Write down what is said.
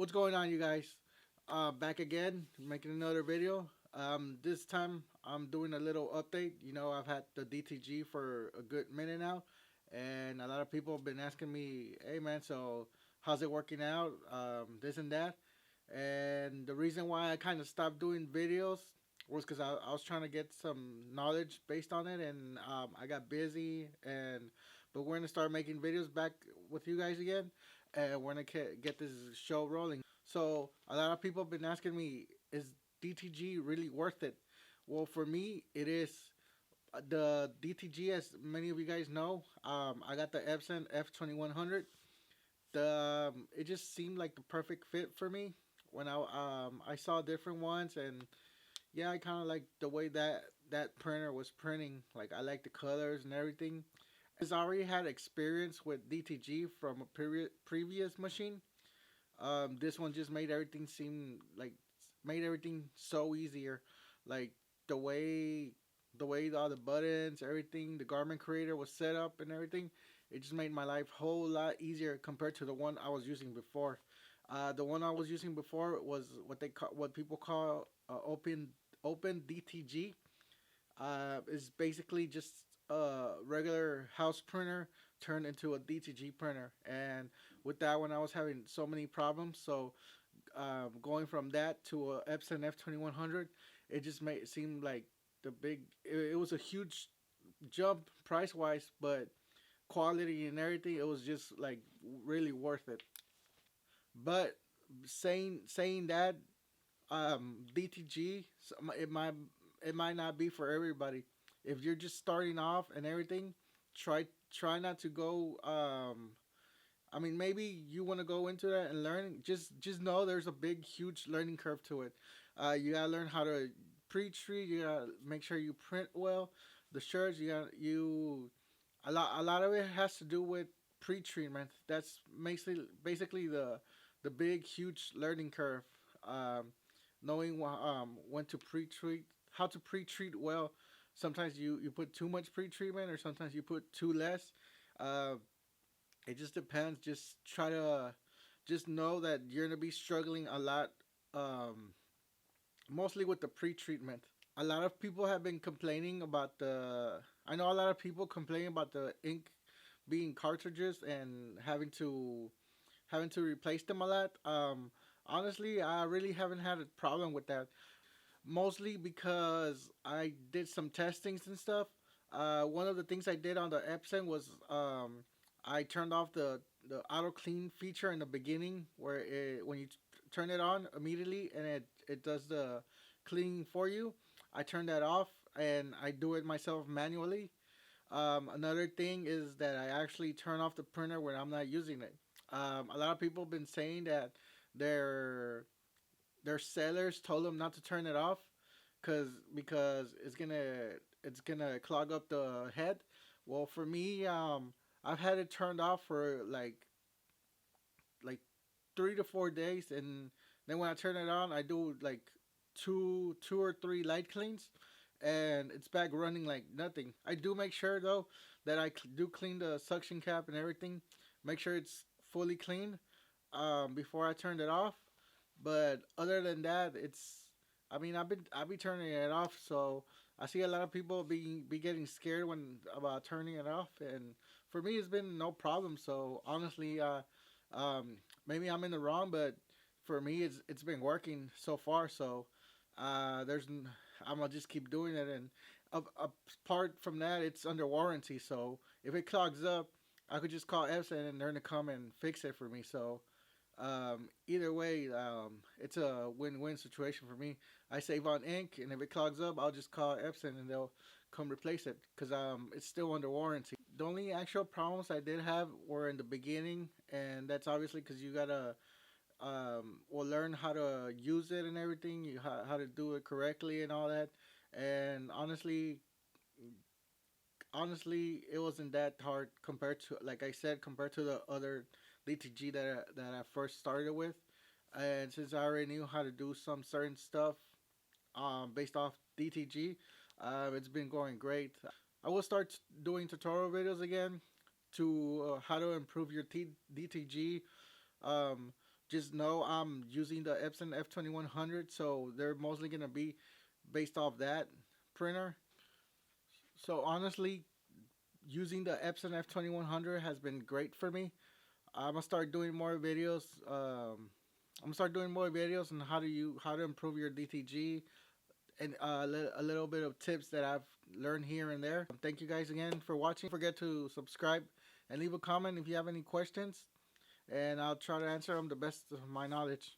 What's going on, you guys? Back again, making another video. This time I'm doing a little update. I've had the DTG for a good minute now, and a lot of people have been asking me, "Hey, man, so how's it working out? This and that." And the reason why I kind of stopped doing videos was because I was trying to get some knowledge based on it, and I got busy. But we're gonna start making videos back with you guys again, and we're gonna get this show rolling. So a lot of people have been asking me, is DTG really worth it? Well, for me, it is. The DTG, as many of you guys know, I got the Epson F2100. It just seemed like the perfect fit for me when I saw different ones, and yeah, I kind of like the way that printer was printing. Like, I like the colors and everything. As I already had experience with DTG from a previous machine, this one just made everything so easier. Like, the way all the buttons, everything, the garment creator was set up and everything, it just made my life a whole lot easier compared to the one I was using before. The one I was using before was what people call open DTG. Is basically just a regular house printer turned into a DTG printer, and with that one I was having so many problems. So going from that to a Epson F2100, it just made it seem like it was a huge jump price wise, but quality and everything, it was just like really worth it. But saying that, DTG, it might not be for everybody. If you're just starting off and everything, try not to go. I mean, maybe you want to go into that and learn. Just know there's a big, huge learning curve to it. You gotta learn how to pre-treat. You gotta make sure you print well. The shirts, a lot of it has to do with pre-treatment. That's basically the big, huge learning curve. Um, Knowing when to pre-treat, how to pre-treat well. Sometimes you put too much pre-treatment, or sometimes you put too less. Uh, it just depends. Just know that you're gonna be struggling a lot, um, mostly with the pre-treatment. A lot of people have been complaining about the. I know a lot of people complain about the ink being cartridges and having to replace them a lot. Honestly, I really haven't had a problem with that. Mostly because I did some testings and stuff. One of the things I did on the Epson was I turned off the auto clean feature in the beginning, where when you turn it on immediately and it does the cleaning for you. I turned that off and I do it myself manually. Another thing is that I actually turn off the printer when I'm not using it. A lot of people have been saying that their their sellers told them not to turn it off because it's gonna clog up the head. Well, for me, I've had it turned off for like 3 to 4 days, and then when I turn it on, I do like two or three light cleans, and it's back running like nothing. I do make sure though that do clean the suction cap and everything. Make sure it's fully clean before I turned it off. But other than that, I mean, I've been turning it off, so I see a lot of people be getting scared when about turning it off, and for me, it's been no problem. So honestly, maybe I'm in the wrong, but for me, it's been working so far. So I'm gonna just keep doing it, and apart from that, it's under warranty. So if it clogs up, I could just call Epson and they're gonna come and fix it for me. So either way, it's a win-win situation for me. I save on ink, and if it clogs up, I'll just call Epson and they'll come replace it because it's still under warranty. The only actual problems I did have were in the beginning, and that's obviously because you gotta learn how to use it and everything, how to do it correctly and all that. And honestly, it wasn't that hard compared to, like I said, compared to the other DTG that I first started with. And since I already knew how to do some certain stuff based off DTG, it's been going great. I will start doing tutorial videos again to how to improve your DTG. Um, just know I'm using the Epson F2100, so they're mostly gonna be based off that printer. So honestly, using the Epson F2100 has been great for me. I'm gonna start doing more videos. I'm gonna start doing more videos on how to improve your DTG and a little bit of tips that I've learned here and there. Thank you guys again for watching. Don't forget to subscribe and leave a comment if you have any questions, and I'll try to answer them the best of my knowledge.